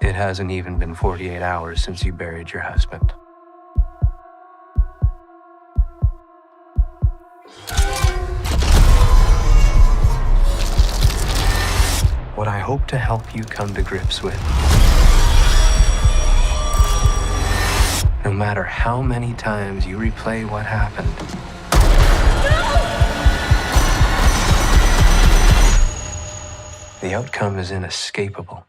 It hasn't even been 48 hours since you buried your husband. What I hope to help you come to grips with, no matter how many times you replay what happened, the outcome is inescapable.